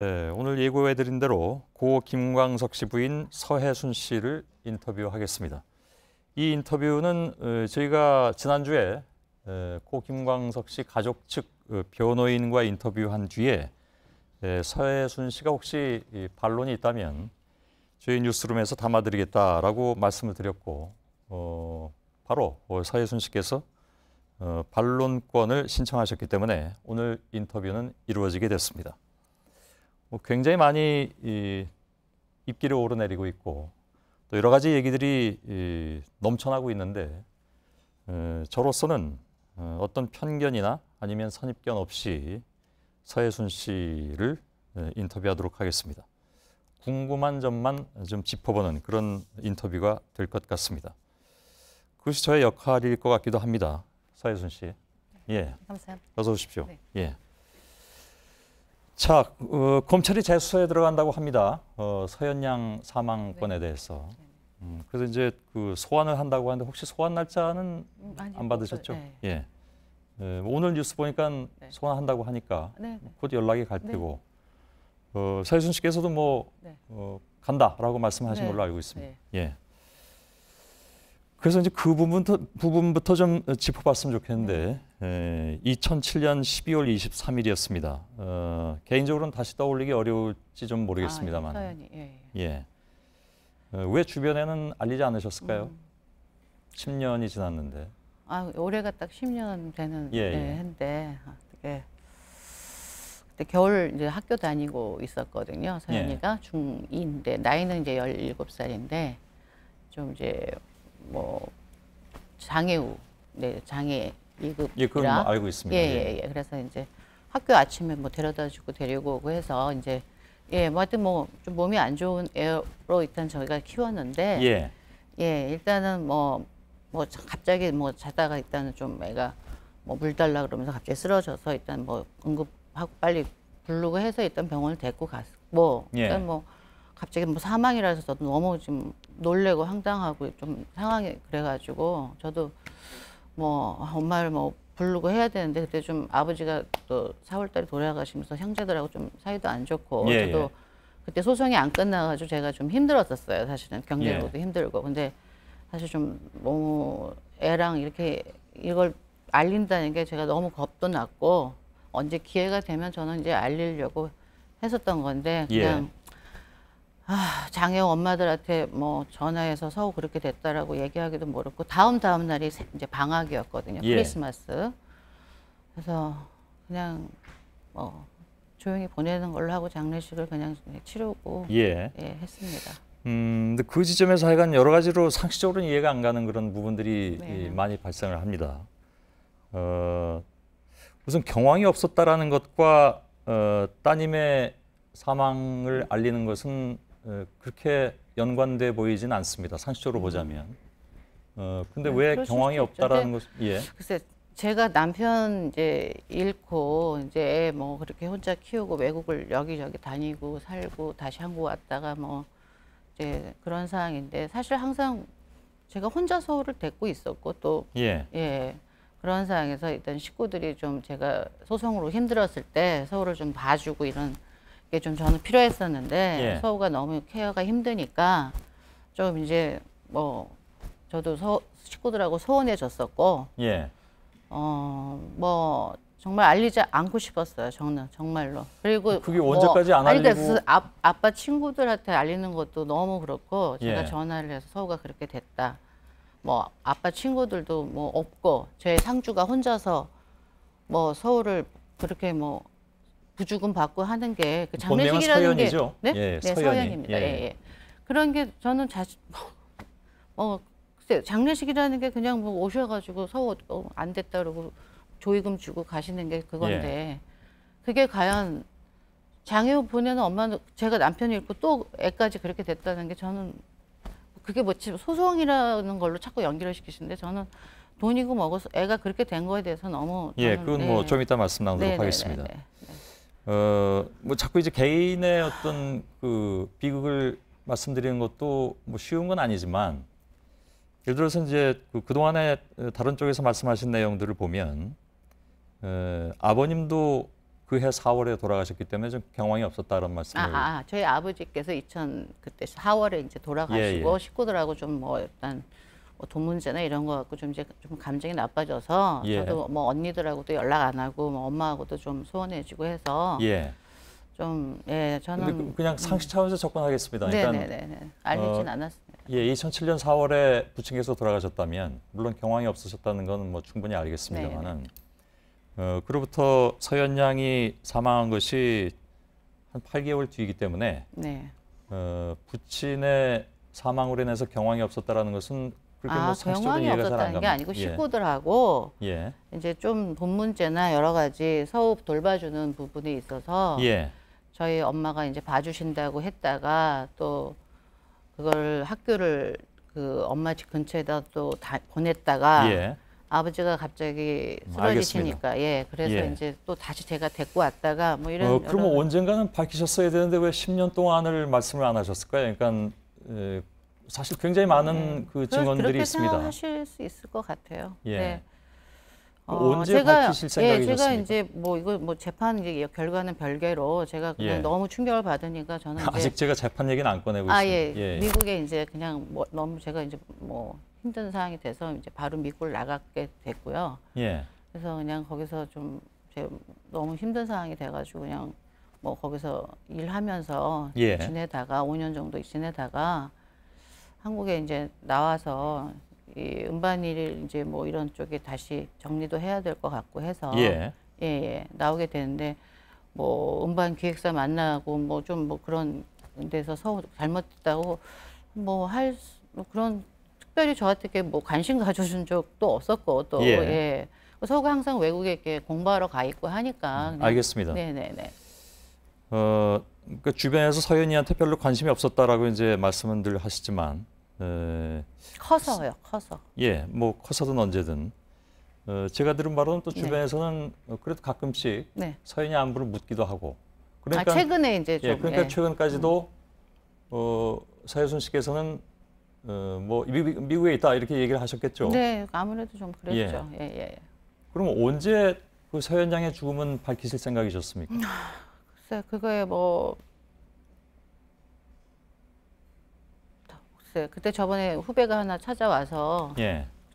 네, 오늘 예고해드린 대로 고 김광석 씨 부인 서혜순 씨를 인터뷰하겠습니다. 이 인터뷰는 저희가 지난주에 고 김광석 씨 가족 측 변호인과 인터뷰한 뒤에 서혜순 씨가 혹시 반론이 있다면 저희 뉴스룸에서 담아드리겠다라고 말씀을 드렸고 바로 서혜순 씨께서 반론권을 신청하셨기 때문에 오늘 인터뷰는 이루어지게 됐습니다. 굉장히 많이 입기를 오르내리고 있고 또 여러 가지 얘기들이 넘쳐나고 있는데 저로서는 어떤 편견이나 아니면 선입견 없이 서혜순 씨를 인터뷰하도록 하겠습니다. 궁금한 점만 좀 짚어보는 그런 인터뷰가 될 것 같습니다. 그것이 저의 역할일 것 같기도 합니다. 서혜순 씨. 예. 감사합니다. 어서 오십시오. 네. 예. 자, 검찰이 재수사에 들어간다고 합니다. 서현양 사망건에 대해서. 그래서 이제 그 소환을 한다고 하는데 혹시 소환 날짜는 안 받으셨죠? 네. 예. 오늘 뉴스 보니까 네. 소환한다고 하니까 네. 곧 연락이 갈 네. 테고 서혜순 씨께서도 뭐 네. 간다라고 말씀하신 네. 걸로 알고 있습니다. 네. 예. 그래서 이제 그 부분부터 좀 짚어봤으면 좋겠는데 2007년 12월 23일이었습니다. 개인적으로는 다시 떠올리기 어려울지 좀 모르겠습니다만. 서연이. 예. 예. 왜 주변에는 알리지 않으셨을까요? 10년이 지났는데. 올해가 딱 10년 되는 예, 예. 해인데 되게 그때 겨울 이제 학교 다니고 있었거든요. 서연이가 중2인데 나이는 이제 17살인데 좀 이제 뭐 장애우, 장애 2급이라. 예, 그건 뭐 알고 있습니다. 예. 그래서 이제 학교 아침에 뭐 데려다주고 데리고 오고 해서 이제 뭐 하여튼 뭐 좀 몸이 안 좋은 애로 일단 저희가 키웠는데 일단은 뭐 갑자기 뭐 자다가 일단은 좀 애가 뭐 물 달라 그러면서 갑자기 쓰러져서 일단 뭐 응급하고 빨리 부르고 해서 일단 병원을 데리고 갔고 일단 뭐 갑자기 뭐 사망이라서 저도 너무 좀 놀래고 황당하고 좀 상황이 그래가지고 저도 뭐 엄마를 뭐 부르고 해야 되는데 그때 좀 아버지가 또 4월달에 돌아가시면서 형제들하고 좀 사이도 안 좋고 저도 그때 소송이 안 끝나가지고 제가 좀 힘들었었어요. 사실은 경제적으로도 힘들고 근데 사실 좀 너무 애랑 이렇게 이걸 알린다는 게 제가 너무 겁도 났고 언제 기회가 되면 저는 이제 알리려고 했었던 건데 그냥 장애 엄마들한테 뭐 전화해서 서우 그렇게 됐다라고 얘기하기도 모르고 다음 날이 이제 방학이었거든요. 크리스마스. 그래서 그냥 뭐 조용히 보내는 걸로 하고 장례식을 그냥 치르고 했습니다. 근데 그 지점에서 하여간 여러 가지로 상식적으로는 이해가 안 가는 그런 부분들이 많이 발생을 합니다. 우선 경황이 없었다라는 것과 따님의 사망을 알리는 것은 그렇게 연관돼 보이지는 않습니다. 상식적으로 보자면. 근데 왜 경황이 없다라는 것은 글쎄 제가 남편 이제 잃고 이제 애 뭐 그렇게 혼자 키우고 외국을 여기저기 다니고 살고 다시 한국 왔다가 뭐 이제 그런 상황인데 사실 항상 제가 혼자 서울을 데리고 있었고 또 그런 상황에서 일단 식구들이 좀 제가 소송으로 힘들었을 때 서울을 좀 봐주고 이런 게 좀 저는 필요했었는데 서우가 너무 케어가 힘드니까 좀 이제 뭐 저도 식구들하고 소원해졌었고 뭐 정말 알리지 않고 싶었어요. 저는 정말로. 그리고 그게 언제까지 안 알리고? 아빠 친구들한테 알리는 것도 너무 그렇고 제가 전화를 해서 서우가 그렇게 됐다. 뭐 아빠 친구들도 뭐 없고 제 상주가 혼자서 뭐 서울을 그렇게 뭐 부주금 받고 하는 게 그 장례식이라는 게 서연입니다. 그런 게 저는 글쎄 장례식이라는 게 그냥 뭐 오셔가지고 서우 안 됐다 그러고 조의금 주고 가시는 게 그건데 그게 과연 장애우 보내는 엄마는 제가 남편이 있고 또 애까지 그렇게 됐다는 게 저는 그게 뭐 소송이라는 걸로 자꾸 연기를 시키시는데 저는 돈이고 뭐고 애가 그렇게 된 거에 대해서 너무 그건 뭐 좀 이따 말씀 나누도록 하겠습니다. 뭐 자꾸 이제 개인의 어떤 그 비극을 말씀드리는 것도 뭐 쉬운 건 아니지만 예를 들어서 이제 그동안에 다른 쪽에서 말씀하신 내용들을 보면 아버님도 그해 4월에 돌아가셨기 때문에 좀 경황이 없었다는 말씀을. 저희 아버지께서 그때 4월에 이제 돌아가시고 예. 식구들하고 좀 뭐 일단 뭐 돈 문제나 이런 거 갖고 좀 이제 좀 감정이 나빠져서 저도 뭐 언니들하고도 연락 안 하고 뭐 엄마하고도 좀 소원해지고 해서 좀 저는 그냥 상식 차원에서 접근하겠습니다. 네네네. 알리진 않았습니다. 2007년 4월에 부친께서 돌아가셨다면 물론 경황이 없으셨다는 건 뭐 충분히 알겠습니다만은 그로부터 서현 양이 사망한 것이 한 8개월 뒤이기 때문에 부친의 사망으로 인해서 경황이 없었다라는 것은 그렇게 뭐 상식적으로 이해가 잘 안 갑니다. 경황이 없었다는 게 아니고 식구들하고 이제 좀 돈 문제나 여러 가지 서우 돌봐주는 부분이 있어서 저희 엄마가 이제 봐주신다고 했다가 또 그걸 학교를 그 엄마 집 근처에다 또 보냈다가 아버지가 갑자기 쓰러지시니까 그래서 이제 또 다시 제가 데리고 왔다가 뭐 이런 그러면 언젠가는 밝히셨어야 되는데 왜 10년 동안을 말씀을 안 하셨을까요? 그러니까 사실 굉장히 많은 그 증언들이 그렇게 있습니다. 생각하실 수 있을 것 같아요. 언제 밝히실 생각이셨습니까? 제가 이제 뭐 이거 뭐 재판 이제 결과는 별개로 제가 그냥 너무 충격을 받으니까 저는 이제 아직 제가 재판 얘기는 안 꺼내고 있습니다. 미국에 이제 그냥 뭐 너무 제가 이제 뭐 힘든 상황이 돼서 이제 바로 미국을 나가게 됐고요. 그래서 그냥 거기서 좀 제가 너무 힘든 상황이 돼가지고 그냥 뭐 거기서 일하면서 지내다가 5년 정도 지내다가 한국에 이제 나와서 이 음반일 이제 뭐 이런 쪽에 다시 정리도 해야 될 것 같고 해서 나오게 되는데 뭐 음반 기획사 만나고 뭐 좀 뭐 그런 데서 서우 잘못했다고 뭐 그런 특별히 저한테 뭐 관심 가져준 적도 없었고 또 서우가 항상 외국에 이렇게 공부하러 가 있고 하니까 알겠습니다. 네네네. 그 주변에서 서연이한테 별로 관심이 없었다라고 이제 말씀은 늘 하시지만 커서요. 뭐 커서든 언제든 제가 들은 바로는 또 주변에서는 그래도 가끔씩 서연이 안부를 묻기도 하고 그러니까 최근에 이제 좀 그러니까 최근까지도 서혜순 씨께서는 뭐 미국에 있다 이렇게 얘기를 하셨겠죠. 네, 아무래도 좀 그랬죠. 그럼 언제 그 서연 양의 죽음은 밝히실 생각이셨습니까? 글쎄, 그거에 뭐 글쎄, 그때 저번에 후배가 하나 찾아와서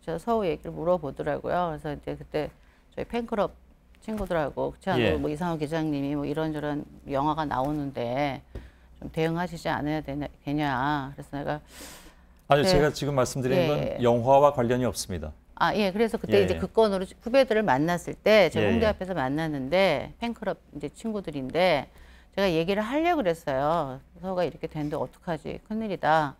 저 서우 얘기를 물어보더라고요. 그래서 이제 그때 저희 팬클럽 친구들하고 그렇지 않고 뭐 이상호 기자님이 뭐 이런저런 영화가 나오는데 좀 대응하시지 않아야 되냐. 그래서 내가 제가 지금 말씀드린 건 영화와 관련이 없습니다. 그래서 그때 이제 그 건으로 후배들을 만났을 때 제가 홍대 앞에서 만났는데 팬클럽 이제 친구들인데 제가 얘기를 하려고 그랬어요. 서우가 이렇게 됐는데 어떡하지? 큰일이다.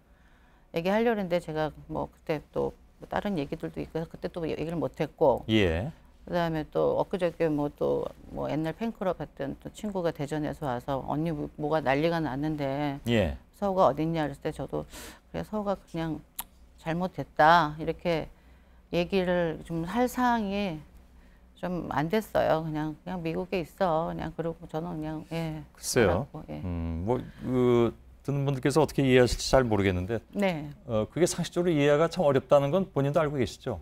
얘기하려고 했는데 제가 뭐 그때 또 다른 얘기들도 있고 해서 그때 또 얘기를 못 했고 그다음에 또 엊그저께 뭐 옛날 팬클럽 했던 또 친구가 대전에서 와서 언니 뭐가 난리가 났는데 서우가 어딨냐 그랬을 때 저도 그래 서우가 그냥 잘못됐다 이렇게 얘기를 좀 할 상황이 좀 안 됐어요. 그냥 미국에 있어. 그냥 그러고 저는 그냥 글쎄요. 듣는 분들께서 어떻게 이해하실지 잘 모르겠는데 그게 상식적으로 이해가 참 어렵다는 건 본인도 알고 계시죠?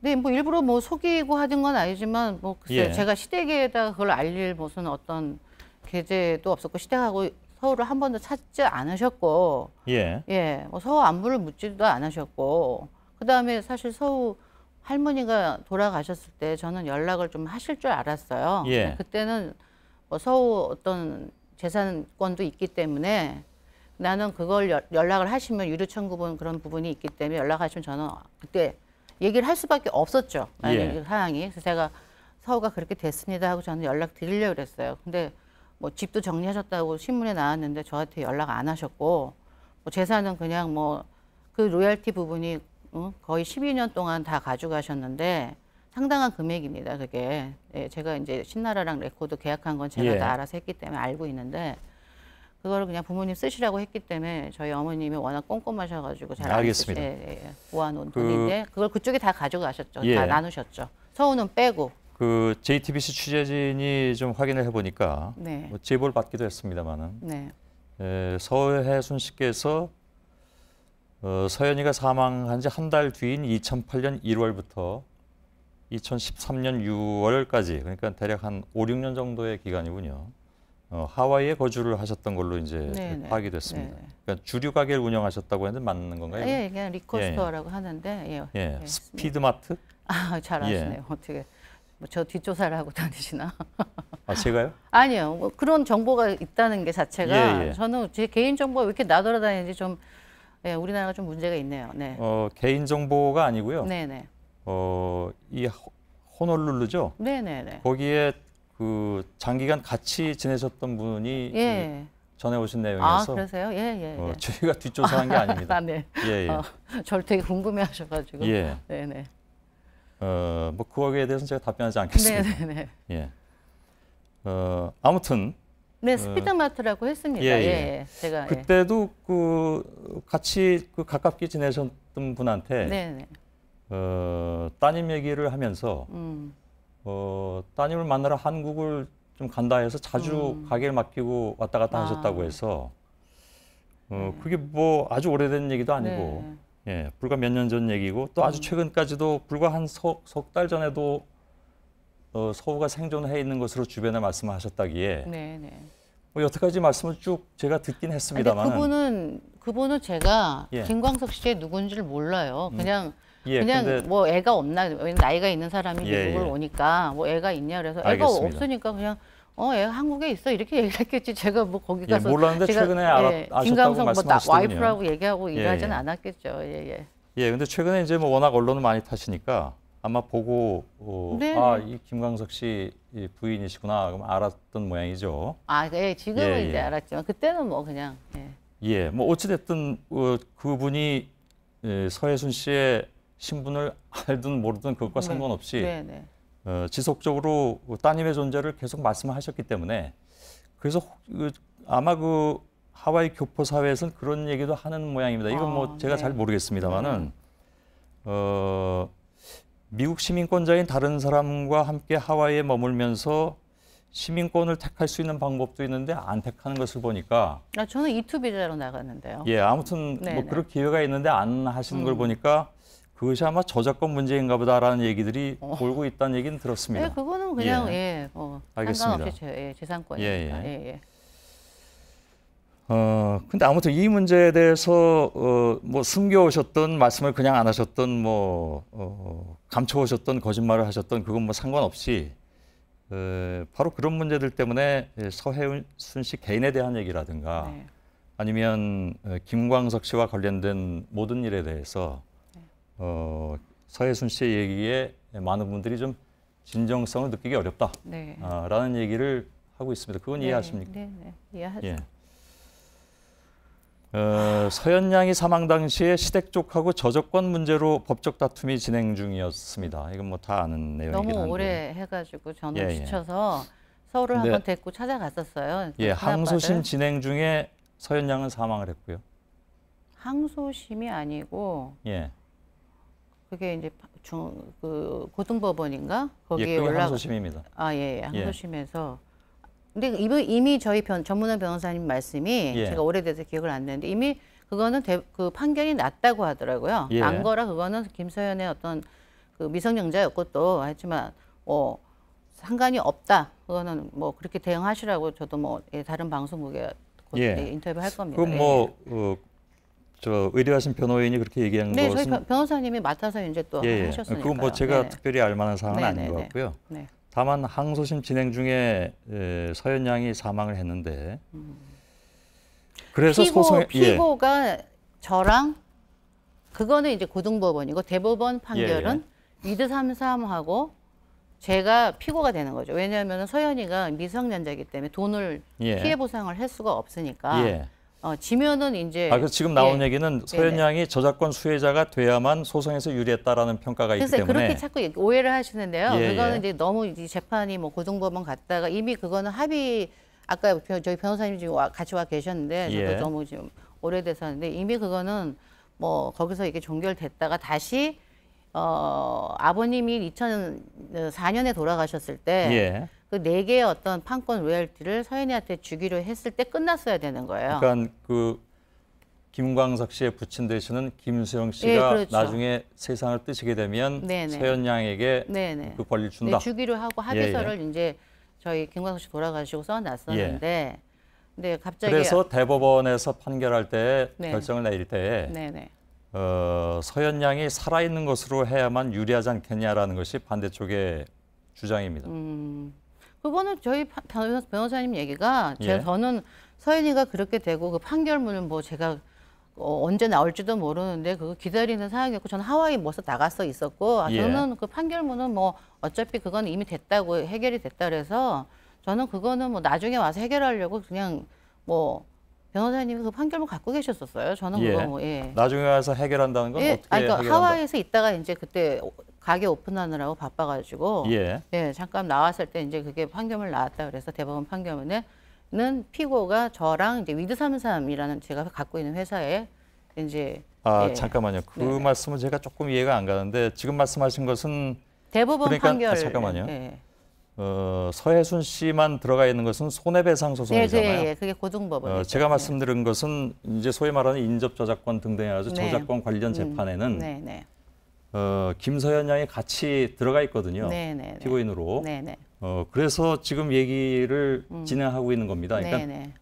네, 뭐 일부러 뭐 속이고 하는 건 아니지만 뭐 글쎄 제가 시댁에다가 그걸 알릴 무슨 어떤 계제도 없었고 시댁하고 서우를 한 번도 찾지 않으셨고 뭐 서우 안부를 묻지도 않으셨고 그다음에 사실 서우 할머니가 돌아가셨을 때 저는 연락을 좀 하실 줄 알았어요. 그때는 뭐 서우 어떤 재산권도 있기 때문에 나는 그걸 연락을 하시면 유류 청구분 그런 부분이 있기 때문에 연락하시면 저는 그때 얘기를 할 수밖에 없었죠. 만약에 상황이. 그래서 제가 서우가 그렇게 됐습니다 하고 저는 연락 드리려고 그랬어요. 근데 뭐 집도 정리하셨다고 신문에 나왔는데 저한테 연락 안 하셨고 뭐 재산은 그냥 뭐 그 로열티 부분이 거의 12년 동안 다 가져가셨는데 상당한 금액입니다. 그게 제가 이제 신나라랑 레코드 계약한 건 제가 다 알아서 했기 때문에 알고 있는데 그거를 그냥 부모님 쓰시라고 했기 때문에 저희 어머님이 워낙 꼼꼼하셔가지고 잘 알겠습니다. 모아놓은 돈인데 그걸 그쪽에 다 가져가셨죠. 다 나누셨죠. 서우는 빼고. 그 JTBC 취재진이 좀 확인을 해보니까 뭐 제보를 받기도 했습니다만은 서혜순 씨께서 서연이가 사망한 지 한 달 뒤인 2008년 1월부터 2013년 6월까지 그러니까 대략 한 5, 6년 정도의 기간이군요. 하와이에 거주를 하셨던 걸로 이제 네네. 파악이 됐습니다. 네네. 그러니까 주류 가게를 운영하셨다고 했는데 맞는 건가요? 예, 그냥 리코스토어라고 하는데 예. 예. 스피드마트? 아, 잘 아시네요. 어떻게 뭐 저 뒷조사를 하고 다니시나? 아, 제가요? 아니요. 뭐 그런 정보가 있다는 게 자체가 저는 제 개인 정보가 왜 이렇게 나돌아다니는지 좀 예, 우리나라가 좀 문제가 있네요. 네. 개인 정보가 아니고요. 네네. 이 호놀룰루죠? 네네네. 거기에 그 장기간 같이 지내셨던 분이 예. 전해오신 내용이어서. 아, 그러세요? 예. 저희가 뒷조사한 게 아닙니다. 아, 네. 예. 저를 되게 궁금해하셔가지고. 예. 네네. 뭐 그거에 대해서는 제가 답변하지 않겠습니다. 네네네. 예. 아무튼. 네, 스피드마트라고 했습니다. 예. 제가 그때도 그 같이 그 가깝게 지내셨던 분한테 네네. 따님 얘기를 하면서 따님을 만나러 한국을 좀 간다 해서 자주 가게를 맡기고 왔다 갔다 하셨다고 해서 그게 뭐 아주 오래된 얘기도 아니고 불과 몇 년 전 얘기고 또 아주 최근까지도 불과 한 석 달 전에도 서우가 생존해 있는 것으로 주변에 말씀하셨다기에 뭐 여태까지 말씀을 쭉 제가 듣긴 했습니다만 그분은 제가 김광석 씨의 누군지를 몰라요. 그냥 근데, 뭐 애가 없나 나이가 있는 사람이 미국을 오니까 뭐 애가 있냐 그래서 애가 알겠습니다. 없으니까 그냥 애가 한국에 있어 이렇게 얘기했겠지. 제가 뭐 거기 가서 몰랐는데 제가, 최근에 아셨다고 김광석 말씀하시더군요. 와이프라고 얘기하고 일하지는 않았겠죠. 근데 최근에 이제 뭐 워낙 언론을 많이 타시니까 아마 보고 이 김광석 씨 부인이시구나 그럼 알았던 모양이죠. 지금은 이제 알았지만 그때는 뭐 그냥 뭐 어찌 됐든 그분이 서혜순 씨의 신분을 알든 모르든 그것과 상관없이 지속적으로 따님의 존재를 계속 말씀하셨기 때문에 그래서 아마 그 하와이 교포 사회에서는 그런 얘기도 하는 모양입니다. 이건 뭐 제가 잘 모르겠습니다만은 미국 시민권자인 다른 사람과 함께 하와이에 머물면서 시민권을 택할 수 있는 방법도 있는데 안 택하는 것을 보니까 저는 이투 비자로 나갔는데요. 아무튼 뭐 그럴 기회가 있는데 안 하시는 걸 보니까 그것이 아마 저작권 문제인가 보다라는 얘기들이 돌고 있다는 얘기는 들었습니다. 그거는 그냥 알겠습니다. 상관없이 재산권이니까. 근데 아무튼 이 문제에 대해서 뭐 숨겨오셨던 말씀을 그냥 안 하셨던 뭐 감춰오셨던 거짓말을 하셨던 그건 뭐 상관없이 바로 그런 문제들 때문에 서혜순 씨 개인에 대한 얘기라든가 아니면 김광석 씨와 관련된 모든 일에 대해서 서혜순 씨의 얘기에 많은 분들이 좀 진정성을 느끼기 어렵다라는 얘기를 하고 있습니다. 그건 이해하십니까? 네, 이해하죠. 서현 양이 사망 당시에 시댁 쪽하고 저작권 문제로 법적 다툼이 진행 중이었습니다. 이건 뭐 다 아는 내용이긴 한데. 너무 오래 해가지고 저는 지쳐서 서울을 한번 데리고 찾아갔었어요. 항소심 진행 중에 서현 양은 사망을 했고요. 항소심이 아니고 그게 이제 그 고등법원인가 거기에 그게 항소심입니다. 항소심에서. 근데 이미 저희 전문원 변호사님 말씀이 제가 오래돼서 기억을 안 나는데 이미 그거는 그 판결이 났다고 하더라고요. 난 거라 그거는 김서연의 어떤 그 미성년자였고 또 하지만 상관이 없다. 그거는 뭐 그렇게 대응하시라고 저도 뭐 다른 방송국에 인터뷰 할 겁니다. 그럼 뭐 저 의뢰하신 변호인이 그렇게 얘기한 것은 저희 변호사님이 맡아서 이제 또 하셨으니까. 그건 뭐 제가 특별히 알 만한 사항은 아닌 것 같고요. 다만 항소심 진행 중에 서현 양이 사망을 했는데 그래서 피고가 저랑 그거는 이제 고등법원이고 대법원 판결은 위드 33하고 제가 피고가 되는 거죠. 왜냐하면 서현이가 미성년자이기 때문에 돈을 피해 보상을 할 수가 없으니까 지면은 이제 그래서 지금 나온 얘기는 서현 양이 저작권 수혜자가 돼야만 소송에서 유리했다라는 평가가 있기 때문에 그렇게 자꾸 오해를 하시는데요. 그거는 이제 너무 이제 재판이 뭐 고등법원 갔다가 이미 그거는 합의 아까 저희 변호사님 지금 같이 와 계셨는데 저도 너무 지금 오래돼서 하는데 이미 그거는 뭐 거기서 이게 종결됐다가 다시 아버님이 2004년에 돌아가셨을 때 그 4개의 어떤 판권 로열티를 서현이한테 주기로 했을 때 끝났어야 되는 거예요. 그러니까 그 김광석 씨의 부친 되시는 김수영 씨가 예, 그렇죠. 나중에 세상을 뜨시게 되면 네네. 서현 양에게 네네. 그 권리를 준다. 네, 주기로 하고 합의서를 이제 저희 김광석 씨 돌아가시고 써놨었는데, 근데 갑자기 그래서 대법원에서 판결할 때 네. 결정을 내릴 때 네네. 서현 양이 살아있는 것으로 해야만 유리하지 않겠냐라는 것이 반대쪽의 주장입니다. 그거는 저희 변호사님 얘기가 예. 저는 서현이가 그렇게 되고 그 판결문을 뭐 제가 언제 나올지도 모르는데 그거 기다리는 상황이었고 저는 하와이 뭐서 나가서 있었고 예. 저는 그 판결문은 뭐 어차피 그건 이미 됐다고 해결이 됐다 그래서 저는 그거는 뭐 나중에 와서 해결하려고 그냥 뭐 변호사님이 그 판결문 갖고 계셨었어요. 저는 예. 그거 뭐, 예. 나중에 와서 해결한다는 건 예, 어떻게 그러니까 해결한다? 하와이에서 있다가 이제 그때 가게 오픈하느라고 바빠가지고 예. 잠깐 나왔을 때 이제 그게 판결문 나왔다 그래서 대법원 판결문에는 피고가 저랑 이제 위드33이라는 제가 갖고 있는 회사에 이제 잠깐만요. 그 네네. 말씀은 제가 조금 이해가 안 가는데 지금 말씀하신 것은 대법원 그러니까, 판결 잠깐만요. 예. 서혜순 씨만 들어가 있는 것은 손해배상 소송이잖아요. 예, 그게 고등법원. 제가 말씀드린 것은 이제 소위 말하는 인접저작권 등등 해가지고 네. 저작권 관련 재판에는 네네. 김서현 양이 같이 들어가 있거든요. 네네. 피고인으로. 네네. 그래서 지금 얘기를 진행하고 있는 겁니다. 그러니까 네네.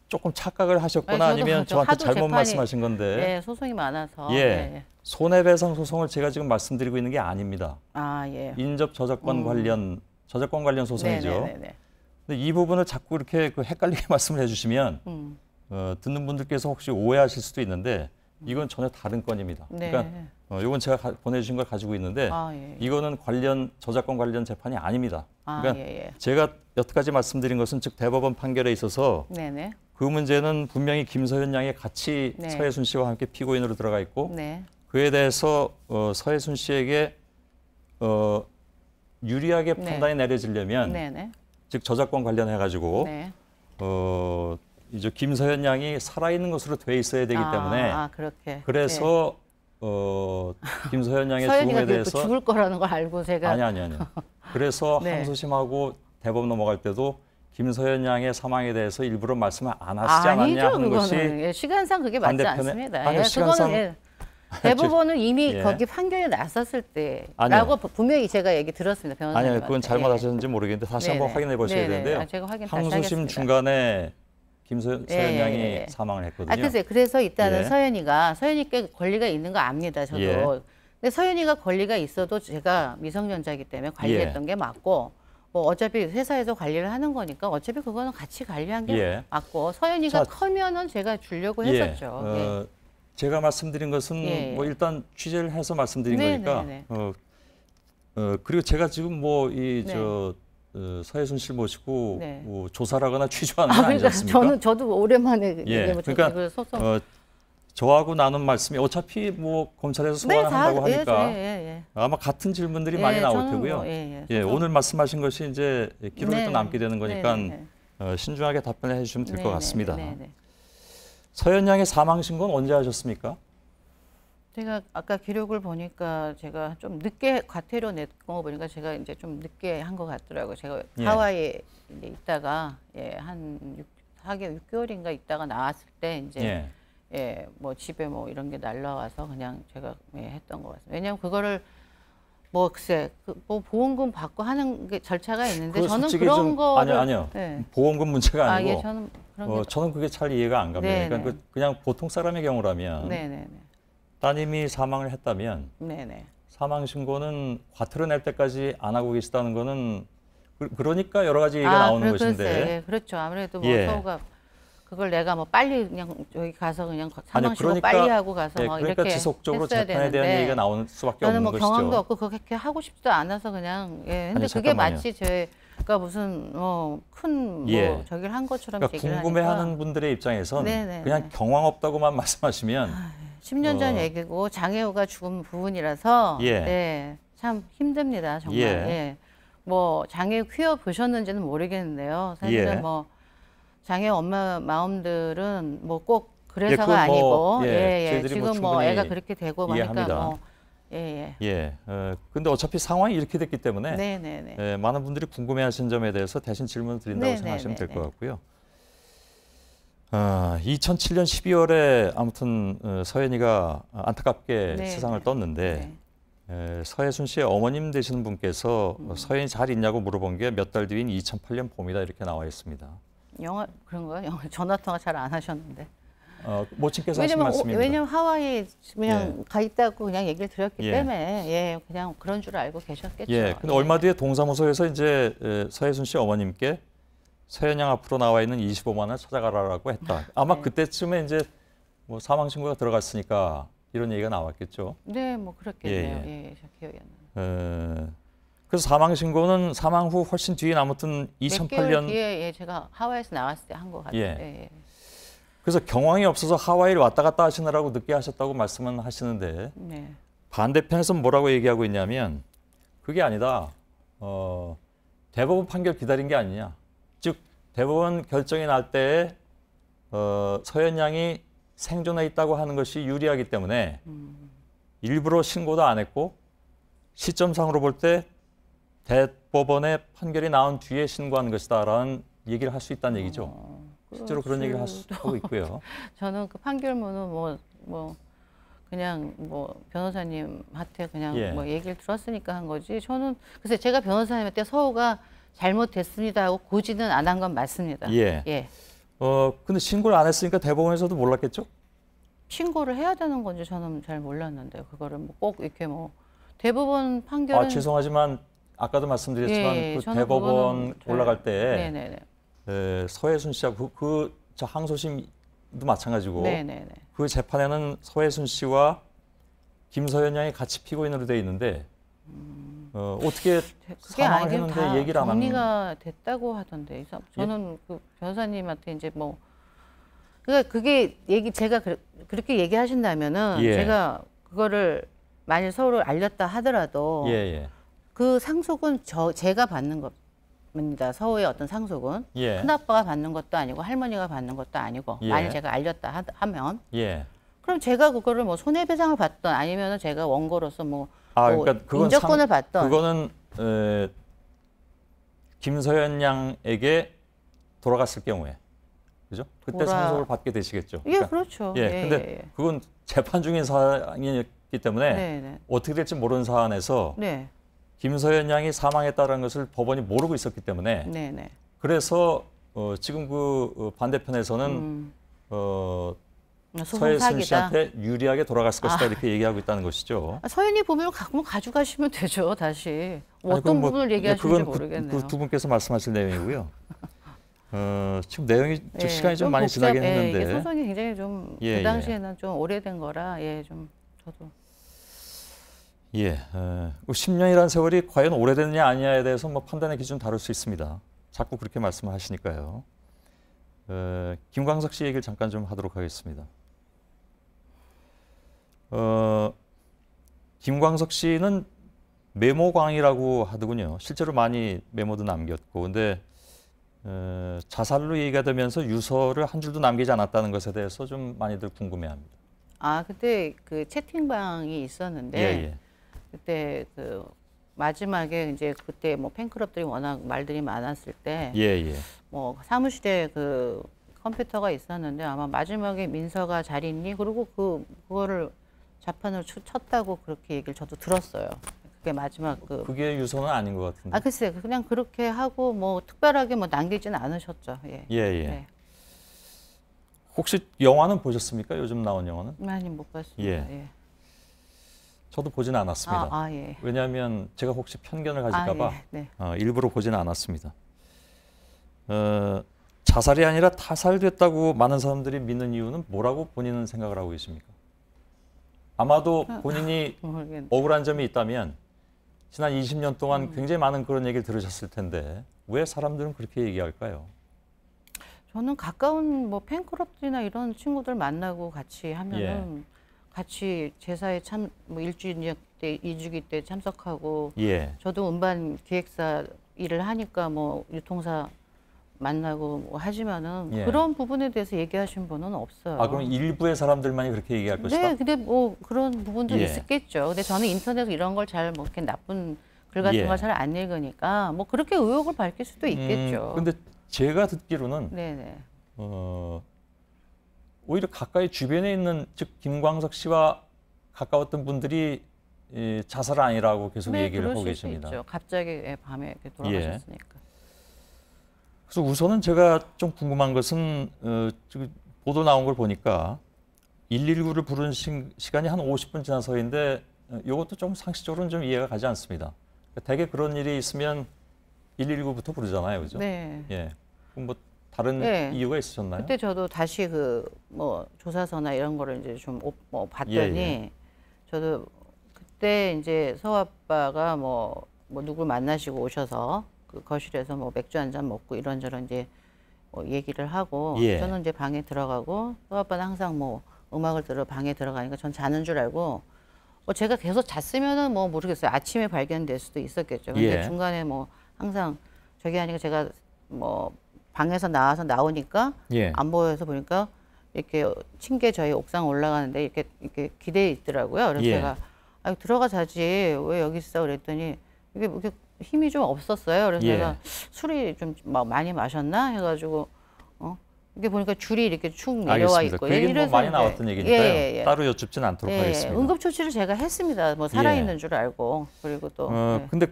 조금 착각을 하셨거나 아니, 아니면 저한테 하도 잘못 재판이- 말씀하신 건데 네, 소송이 많아서. 예. 손해배상 소송을 제가 지금 말씀드리고 있는 게 아닙니다. 아, 예. 인접 저작권 관련 소송이죠. 네네네. 근데 이 부분을 자꾸 이렇게 헷갈리게 말씀을 해주시면 듣는 분들께서 혹시 오해하실 수도 있는데 이건 전혀 다른 건입니다. 네. 그러니까 이건 제가 보내주신 걸 가지고 있는데 아, 예. 이거는 저작권 관련 재판이 아닙니다. 아, 그러니까 예. 제가 여태까지 말씀드린 것은 즉 대법원 판결에 있어서 네네. 그 문제는 분명히 김서현 양이 같이 네. 서혜순 씨와 함께 피고인으로 들어가 있고 네. 그에 대해서 서혜순 씨에게 유리하게 네. 판단이 내려지려면 네네. 즉 저작권 관련해 가지고 네. 이제 김서현 양이 살아있는 것으로 돼 있어야 되기 때문에 그렇게. 그래서 김서현 양의 서현이가 죽음에 그게 또 대해서 죽을 거라는 걸 알고 제가 아니요. 그래서 네. 항소심하고 대법원 넘어갈 때도 김서현 양의 사망에 대해서 일부러 말씀을 안 하시지 않았냐 아니죠, 하는 것이 그거는. 예, 시간상 그게 맞지 반대편에- 않습니다. 아니요, 예, 시간상- 그거는 대법원은 이미 예. 거기 판결이 났었을 아니요. 때라고 분명히 제가 얘기 들었습니다. 변호사님. 아니요, 그건 잘못하셨는지 모르겠는데 다시 한번 확인해 보셔야 되는데요. 제가 확인 다시 항소심 하겠습니다. 중간에 김서현 양이 예. 사망을 했거든요. 글쎄요. 그래서 일단은 예. 서현이께 권리가 있는 거 압니다. 저도. 예. 근데 서현이가 권리가 있어도 제가 미성년자이기 때문에 관리했던 게 맞고 뭐 어차피 회사에서 관리를 하는 거니까 어차피 그거는 같이 관리한 게 예. 맞고 서현이가 자, 크면은 제가 주려고 했었죠. 예. 제가 말씀드린 것은 예. 뭐 일단 취재를 해서 말씀드린 네, 거니까 네, 그리고 제가 지금 뭐 네. 서혜순 씨를 모시고 네. 뭐 조사를 하거나 취조하는 건 그러니까 아니었습니까? 저도 오랜만에 예. 이게 뭐 그러니까 소송 저하고 나눈 말씀이 어차피 뭐 검찰에서 소환을 한다고 하니까 예. 아마 같은 질문들이 예, 많이 나올 저는 테고요. 뭐, 예, 소송- 오늘 말씀하신 것이 이제 기록에 또 남게 되는 거니까 네. 신중하게 답변을 해주시면 될 것 네, 같습니다. 네. 서현 양의 사망 신고는 언제 하셨습니까? 제가 아까 기록을 보니까 제가 좀 늦게 과태료 냈거 보니까 제가 이제 좀 늦게 한 것 같더라고요. 제가 예. 하와이에 이제 있다가 한 6개월인가 있다가 나왔을 때 이제 뭐 집에 뭐 이런 게 날라와서 그냥 제가 했던 것 같습니다. 왜냐하면 그거를 뭐 글쎄 뭐 보험금 받고 하는 게 절차가 있는데 저는 솔직히 그런 좀- 거를 아니요. 네. 보험금 문제가 아니고 예, 저는 그런 게 저는 그게 잘 이해가 안 갑니다. 네, 그러니까 네. 그냥 보통 사람의 경우라면 네네네 따님이 사망을 했다면 네네 사망 신고는 과태료 낼 때까지 안 하고 계시다는 거는 그러니까 여러 가지 얘기가 나오는 것인데 예, 그렇죠. 아무래도 뭐 예. 서우가 그걸 내가 뭐 빨리 그냥 여기 가서 그냥 사망 신고 그러니까- 빨리 하고 가서 예, 뭐 그러니까 이렇게 지속적으로 했어야 재판에 대한 되는데 얘기가 나오는 수밖에 저는 없는 뭐 것이죠. 경험도 없고 그렇게 하고 싶지도 않아서 그냥 근데 아니, 그게 잠깐만요. 마치 제가 무슨 큰 뭐 예. 저기를 한 것처럼 그러니까 얘기를 궁금해하는 하니까 분들의 입장에선 네네네. 그냥 경황 없다고만 말씀하시면 10년 전 얘기고 장애우가 죽은 부분이라서 예. 참 힘듭니다 정말. 예. 뭐 장애우 키워 보셨는지는 모르겠는데요. 사실은 예. 뭐 장애우 엄마 마음들은 뭐 꼭 그래서가 그건 뭐, 아니고 저희들이 지금 뭐 충분히 애가 그렇게 되고 이해합니다. 그러니까 뭐 근데 어차피 상황이 이렇게 됐기 때문에 네네네. 많은 분들이 궁금해하신 점에 대해서 대신 질문을 드린다고 네네네네. 생각하시면 될 것 같고요. 2007년 12월에 아무튼 서연이가 안타깝게 네, 세상을 네. 떴는데 네. 서예순 씨의 어머님 되시는 분께서 서연이 잘 있냐고 물어본 게 몇 달 뒤인 2008년 봄이다 이렇게 나와 있습니다. 영화 그런가요? 영화 전화 통화 잘 안 하셨는데. 모친께서 하신 말씀입니다. 왜냐면 하와이에 그냥 예. 가 있다고 그냥 얘기를 드렸기 예. 때문에 예, 그냥 그런 줄 알고 계셨겠죠. 예. 근데 얼마 뒤에 동사무소에서 이제 서예순 씨 어머님께 서연 양 앞으로 나와 있는 25만 원을 찾아가라고 했다. 아마 네. 그때쯤에 이제 뭐 사망 신고가 들어갔으니까 이런 얘기가 나왔겠죠. 네, 뭐 그렇겠네요. 예, 예, 저 기억이 안 나요. 그래서 사망 신고는 사망 후 훨씬 뒤에 아무튼 몇 개월 2008년. 뒤에 예, 제가 하와이에서 나왔을 때 한 것 같아요. 예. 예. 그래서 경황이 없어서 하와이를 왔다 갔다 하시느라고 늦게 하셨다고 말씀은 하시는데 네. 반대편에서 뭐라고 얘기하고 있냐면 그게 아니다. 대법원 판결 기다린 게 아니냐. 즉 대법원 결정이 날 때에 서연 양이 생존해 있다고 하는 것이 유리하기 때문에 일부러 신고도 안 했고 시점상으로 볼 때 대법원의 판결이 나온 뒤에 신고한 것이다라는 얘기를 할 수 있다는 얘기죠. 실제로 그런 얘기를 하고 있고요. 저는 그 판결문은 뭐 그냥 뭐 변호사님한테 그냥 예. 뭐 얘기를 들었으니까 한 거지. 저는 글쎄 제가 변호사님한테 서우가 잘못됐습니다 하고 고지는 안 한 건 맞습니다. 예. 예. 근데 신고를 안 했으니까 대법원에서도 몰랐겠죠? 신고를 해야 되는 건지 저는 잘 몰랐는데 그거를 뭐 꼭 이렇게 뭐 대법원 판결은 죄송하지만 아까도 말씀드렸지만 예, 그 저는 대법원 그거는 잘- 올라갈 때 네네네. 서혜순 씨하고 저 항소심도 마찬가지고 네네네. 그 재판에는 서혜순 씨와 김서연 양이 같이 피고인으로 돼 있는데 어떻게 그게 사망을 아니고 했는데 다 얘기를 안 하는. 정리가 됐다고 하던데 저는 그 변호사님한테 이제 뭐 그러니까 그게 제가 그렇게 얘기하신다면은 예. 제가 그거를 만일 서울을 알렸다 하더라도 예. 그 상속은 제가 받는 겁니다. 서울의 어떤 상속은 예. 큰아빠가 받는 것도 아니고 할머니가 받는 것도 아니고 예. 만일 제가 알렸다 하면 예. 그럼 제가 그거를 뭐 손해배상을 받던 아니면은 제가 원고로서 뭐 그러니까 그건 인적권을 받던 그거는 김서연 양에게 돌아갔을 경우에 그죠? 그때 상속을 받게 되시겠죠. 예, 그렇죠. 예, 근데 그건 재판 중인 사안이기 때문에 네. 어떻게 될지 모르는 사안에서 네. 김서연 양이 사망했다는 것을 법원이 모르고 있었기 때문에 네. 그래서 지금 그 반대편에서는 소송 서혜순 사기다. 씨한테 유리하게 돌아갔을 것이다 이렇게 얘기하고 있다는 것이죠. 서연이 부분을 가져가시면 되죠, 다시. 아니, 어떤 그건 부분을 얘기하시는지 그건 모르겠네요. 그 두 분께서 말씀하실 내용이고요. 지금 내용이 예, 시간이 좀 많이 복잡- 지나긴 예, 했는데. 이게 소송이 굉장히 좀 그 예, 당시에는 좀 오래된 거라 좀 저도 10년이라는 세월이 과연 오래됐냐 아니냐에 대해서 뭐 판단의 기준 다룰 수 있습니다. 자꾸 그렇게 말씀하시니까요. 김광석 씨 얘기를 잠깐 좀 하도록 하겠습니다. 김광석 씨는 메모광이라고 하더군요. 실제로 많이 메모도 남겼고, 근데 자살로 얘기가 되면서 유서를 한 줄도 남기지 않았다는 것에 대해서 좀 많이들 궁금해합니다. 그때 그 채팅방이 있었는데 예. 그때 그 마지막에 이제 그때 뭐 팬클럽들이 워낙 말들이 많았을 때 예. 뭐 사무실에 그 컴퓨터가 있었는데 아마 마지막에 민서가 잘 있니? 그리고 그거를 자판으로 쳤다고 그렇게 얘기를 저도 들었어요. 그게 마지막 그게 유서는 아닌 것 같은데. 글쎄 그냥 그렇게 하고 뭐 특별하게 뭐 남기지는 않으셨죠. 예. 예. 혹시 영화는 보셨습니까? 요즘 나온 영화는? 많이 못 봤습니다. 예. 저도 보지는 않았습니다. 예. 왜냐하면 제가 혹시 편견을 가질까 봐 네. 일부러 보지는 않았습니다. 자살이 아니라 타살됐다고 많은 사람들이 믿는 이유는 뭐라고 본인은 생각을 하고 계십니까? 아마도 본인이 모르겠네. 억울한 점이 있다면 지난 20년 동안 굉장히 많은 그런 얘기를 들으셨을 텐데 왜 사람들은 그렇게 얘기할까요? 저는 가까운 뭐 팬클럽들이나 이런 친구들 만나고 같이 하면은 같이 제사에 뭐 1주년 때, 2주기 때 참석하고 저도 음반 기획사 일을 하니까 뭐 유통사 만나고 뭐 하지만은 그런 부분에 대해서 얘기하신 분은 없어요. 그럼 일부의 사람들만이 그렇게 얘기할 것이다? 네, 근데 뭐 그런 부분도 있었겠죠. 근데 저는 인터넷에서 이런 걸 잘 뭐 이렇게 나쁜 글 같은 걸 잘 안 읽으니까 뭐 그렇게 의혹을 밝힐 수도 있겠죠. 근데 제가 듣기로는 네네. 오히려 가까이 주변에 있는 즉 김광석 씨와 가까웠던 분들이 자살 아니라고 계속 네, 얘기를 하고 그러실 수 계십니다. 있죠. 갑자기 밤에 이렇게 돌아가셨으니까. 그래서 우선은 제가 좀 궁금한 것은 보도 나온 걸 보니까 119를 부른 시간이 한 50분 지나서인데 이것도 좀 상식적으로는 좀 이해가 가지 않습니다. 대개 그런 일이 있으면 119부터 부르잖아요, 그죠? 네. 예. 그럼 뭐 다른 네. 이유가 있으셨나요? 그때 저도 다시 그 뭐 조사서나 이런 거를 이제 좀 봤더니 예. 저도 그때 이제 서 아빠가 뭐 누굴 만나시고 오셔서 그 거실에서 뭐 맥주 한 잔 먹고 이런저런 이제 뭐 얘기를 하고 예. 저는 이제 방에 들어가고 서 아빠는 항상 뭐 음악을 들어 방에 들어가니까 전 자는 줄 알고 뭐 제가 계속 잤으면은 뭐 모르겠어요. 아침에 발견될 수도 있었겠죠. 근데 예. 중간에 뭐 항상 저기 하니까 제가 뭐 방에서 나오니까 예. 안 보여서 보니까 이렇게 층계 저희 옥상 올라가는데 이렇게 기대에 있더라고요. 그래서 예. 제가 아, 들어가 자지 왜 여기 있어 그랬더니 이게 힘이 좀 없었어요. 그래서 예. 제가 술이 좀 많이 마셨나 해가지고 이게 보니까 줄이 이렇게 축 내려와 알겠습니다. 있고 그 얘기는 뭐 많이 나왔던 얘기니까요. 따로 여쭙진 않도록 하겠습니다. 응급처치를 제가 했습니다. 뭐 살아있는 줄 알고 그리고 또 근데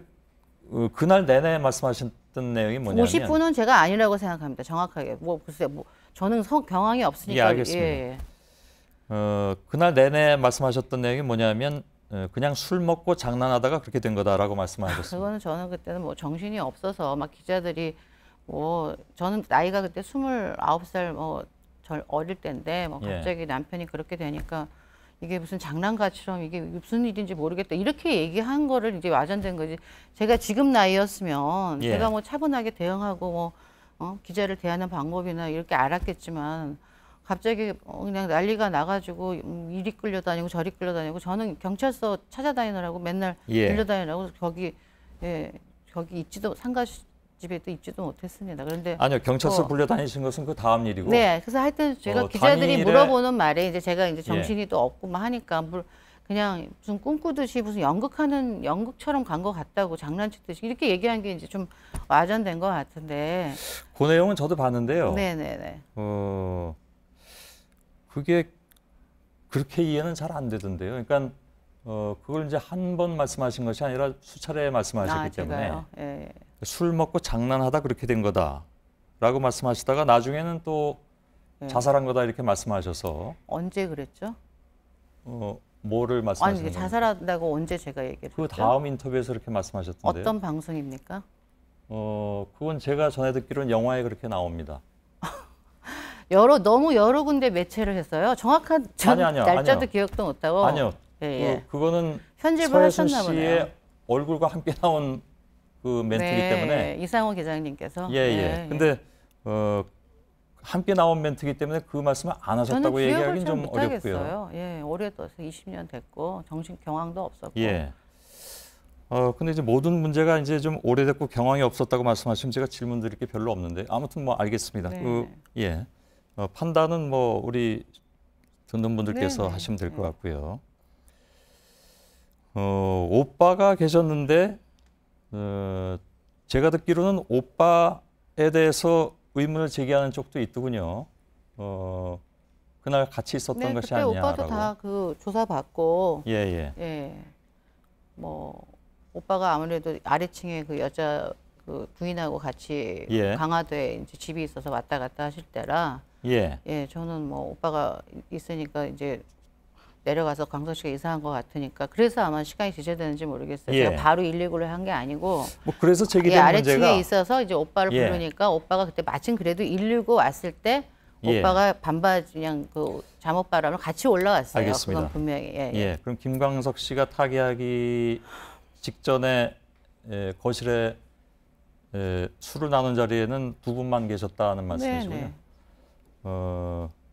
그날 내내 말씀하셨던 내용이 뭐냐면 50분은 제가 아니라고 생각합니다. 정확하게 뭐 글쎄 뭐 저는 경황이 없으니까 예, 알겠습니다. 그날 내내 말씀하셨던 내용이 뭐냐면 그냥 술 먹고 장난하다가 그렇게 된 거다라고 말씀하셨습니다. 그거는 저는 그때는 뭐 정신이 없어서 막 기자들이 뭐 저는 나이가 그때 29살 뭐 어릴 때인데 뭐 갑자기 남편이 그렇게 되니까 이게 무슨 장난감처럼 이게 무슨 일인지 모르겠다 이렇게 얘기한 거를 이제 와전된 거지. 제가 지금 나이였으면 제가 뭐 차분하게 대응하고 뭐 기자를 대하는 방법이나 이렇게 알았겠지만 갑자기 그냥 난리가 나가지고 이리 끌려다니고 저리 끌려다니고 저는 경찰서 찾아다니느라고 맨날 끌려다니라고 거기 있지도 상가집에도 있지도 못했습니다. 그런데 아니요, 경찰서 불려다니신 것은 그 다음 일이고. 네, 그래서 하여튼 제가 기자들이 물어보는 말에 이제 제가 이제 정신이 또 없고 막 하니까 그냥 무슨 꿈꾸듯이 무슨 연극처럼 간 것 같다고 장난치듯이 이렇게 얘기한 게 이제 좀 와전된 것 같은데. 그 내용은 저도 봤는데요. 네네네. 그게 그렇게 이해는 잘 안 되던데요. 그러니까 그걸 이제 한 번 말씀하신 것이 아니라 수차례 말씀하셨기 때문에 예. 술 먹고 장난하다 그렇게 된 거다라고 말씀하시다가 나중에는 또 자살한 거다 이렇게 말씀하셔서 언제 그랬죠? 뭐를 말씀하시는 아니 자살한다고 언제 제가 얘기를 그 했죠? 다음 인터뷰에서 그렇게 말씀하셨던데요. 어떤 방송입니까? 그건 제가 전해 듣기로는 영화에 그렇게 나옵니다. 너무 여러 군데 매체를 했어요. 정확한 날짜도 기억도 못하고. 아니요. 그거는 서혜순 씨의 얼굴과 함께 나온 그 멘트이기 때문에 이상호 기자님께서 근데 함께 나온 멘트이기 때문에 그 말씀을 안 하셨다고 얘기하기는 좀 어렵고요. 올해도 20년 됐고 정신 경황도 없었고. 근데 이제 모든 문제가 이제 좀 오래됐고 경황이 없었다고 말씀하시면 제가 질문 드릴 게 별로 없는데 아무튼 뭐 알겠습니다. 판단은 뭐 우리 듣는 분들께서 하시면 될 것 같고요. 오빠가 계셨는데 제가 듣기로는 오빠에 대해서 의문을 제기하는 쪽도 있더군요. 그날 같이 있었던 것이 아니냐라고. 그때 오빠도 다 그 조사 받고. 뭐 오빠가 아무래도 아래층에 그 여자 그 부인하고 같이 강화도에 이제 집이 있어서 왔다 갔다 하실 때라. 저는 뭐 오빠가 있으니까 이제 내려가서 광석 씨가 이상한 것 같으니까 그래서 아마 시간이 지체되는지 모르겠어요. 제가 바로 119를 한 게 아니고 뭐 그래서 제기된 아래층에 문제가 있어서 이제 오빠를 부르니까 오빠가 그때 마침 그래도 119 왔을 때 오빠가 반바지 그냥 그 잠옷바람을 같이 올라왔어요. 알겠습니다. 그건 분명히. 그럼 김광석 씨가 타계하기 직전에 거실에 술을 나눈 자리에는 두 분만 계셨다는 말씀이시군요.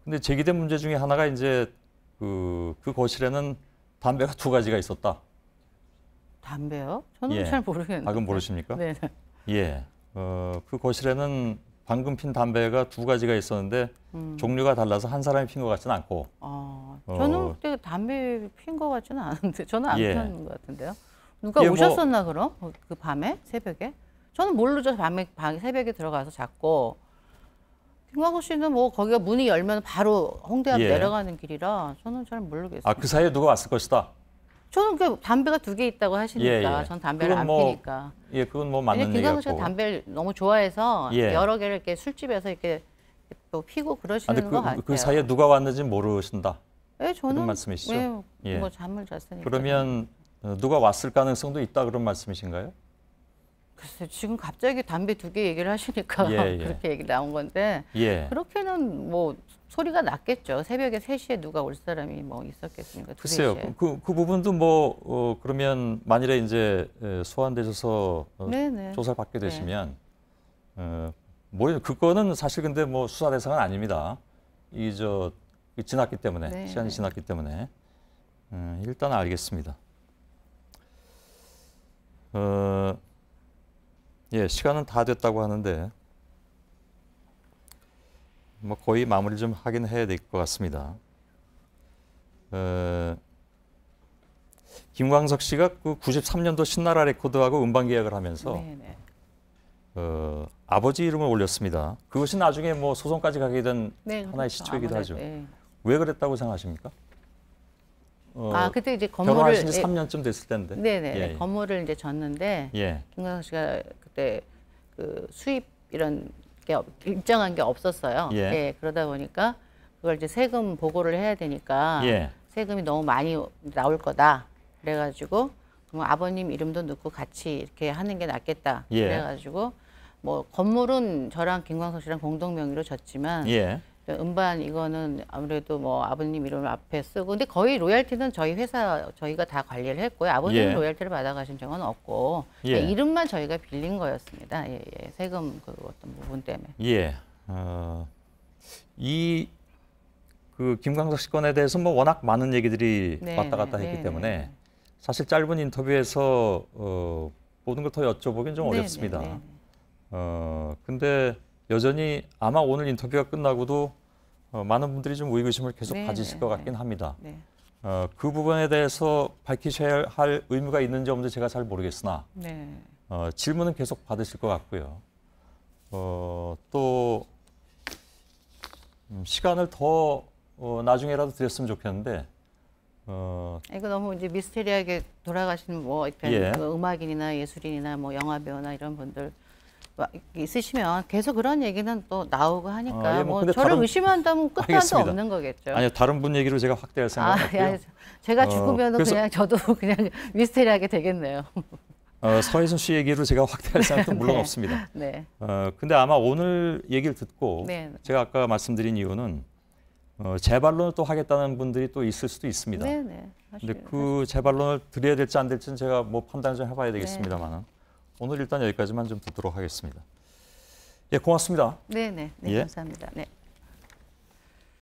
근데 제기된 문제 중에 하나가 이제 그 거실에는 담배가 2가지가 있었다. 담배요? 저는 잘 모르겠는데. 그건 모르십니까? 네. 그 거실에는 방금 핀 담배가 2가지가 있었는데 종류가 달라서 한 사람이 핀 것 같지는 않고. 저는 그때 담배 핀 것 같지는 않은데 저는 안 피는 것 같은데요. 누가 오셨었나 그럼? 그 밤에 새벽에? 저는 모르죠. 새벽에 들어가서 잤고 김광석 씨는 뭐 거기가 문이 열면 바로 홍대 앞 예. 내려가는 길이라 저는 잘 모르겠어요. 아, 그 사이에 누가 왔을 것이다. 저는 그 담배가 2개 있다고 하시니까 예. 전 담배를 안 뭐, 피니까. 예, 그건 뭐 맞는 김광석 씨가 얘기였고. 담배를 너무 좋아해서 예. 여러 개를 이렇게 술집에서 이렇게 또 피고 그러시는 근데 것 같아요. 그 사이에 누가 왔는지 모르신다. 예, 저는 그런 말씀이시죠? 예. 뭐 잠을 잤으니까. 그러면 누가 왔을 가능성도 있다 그런 말씀이신가요? 글쎄 지금 갑자기 담배 2개 얘기를 하시니까 예. 그렇게 얘기 나온 건데 예. 그렇게는 뭐 소리가 났겠죠. 새벽에 3시에 누가 올 사람이 뭐 있었겠습니까? 2, 글쎄요. 3시에. 그 부분도 뭐 그러면 만일에 이제 소환되셔서 네네. 조사를 받게 되시면 뭐 그거는 사실 근데 뭐 수사 대상은 아닙니다. 지났기 때문에 네. 시간이 지났기 때문에 일단 알겠습니다. 예, 시간은 다 됐다고 하는데 뭐 거의 마무리 좀 하긴 해야 될 것 같습니다. 김광석 씨가 그 93년도 신나라 레코드하고 음반 계약을 하면서 네네. 아버지 이름을 올렸습니다. 그것이 나중에 뭐 소송까지 가게 된 네, 하나의 그렇죠. 시초이기도 아무래도, 하죠. 예. 왜 그랬다고 생각하십니까? 그때 이제 건물을 결혼하신 지 3년쯤 됐을 텐데. 네네. 예. 건물을 이제 졌는데 예. 김광석 씨가 그때 그 수입 이런 게 일정한 게 없었어요. 예. 그러다 보니까 그걸 이제 세금 보고를 해야 되니까 예. 세금이 너무 많이 나올 거다. 그래가지고 그럼 아버님 이름도 넣고 같이 이렇게 하는 게 낫겠다. 예. 그래가지고 뭐 건물은 저랑 김광석 씨랑 공동 명의로 졌지만 예. 음반 이거는 아무래도 뭐 아버님 이름을 앞에 쓰고 근데 거의 로얄티는 저희 회사 저희가 다 관리를 했고요. 아버님은 예. 로얄티를 받아가신 적은 없고 예. 그러니까 이름만 저희가 빌린 거였습니다. 예, 예. 세금 그 어떤 부분 때문에. 예. 그 김광석 씨 건에 대해서 뭐 워낙 많은 얘기들이 네, 왔다 갔다 네, 했기 네, 때문에 네. 사실 짧은 인터뷰에서 모든 걸 더 여쭤보긴 좀 네, 어렵습니다. 네, 네, 네. 근데 여전히 아마 오늘 인터뷰가 끝나고도 많은 분들이 좀 의구심을 계속 네, 가지실 네, 것 네. 같긴 합니다. 네. 그 부분에 대해서 밝히셔야 할 의무가 있는지 없는지 제가 잘 모르겠으나 네. 질문은 계속 받으실 것 같고요. 또 시간을 더 나중에라도 드렸으면 좋겠는데 이거 너무 이제 미스테리하게 돌아가시는 뭐 이렇게 예. 그 음악인이나 예술인이나 뭐 영화 배우나 이런 분들 뭐 있으시면 계속 그런 얘기는 또 나오고 하니까 예, 뭐 근데 저를 다른- 의심한다면 끝도 한도 알겠습니다. 없는 거겠죠. 아니요, 다른 분 얘기로 제가 확대할 생각은 없고요. 야, 제가 죽으면 그래서- 그냥 저도 그냥 미스테리하게 되겠네요. 서혜순 씨 얘기로 제가 확대할 생각도 물론 네. 없습니다. 네. 근데 아마 오늘 얘기를 듣고 네. 제가 아까 말씀드린 이유는 재반론을 또 하겠다는 분들이 또 있을 수도 있습니다. 네네. 근데 그 재반론을 드려야 될지 안 될지는 제가 뭐 판단을 좀 해봐야 되겠습니다만 오늘 일단 여기까지만 좀 듣도록 하겠습니다. 예, 고맙습니다. 네네. 네, 예. 감사합니다. 네.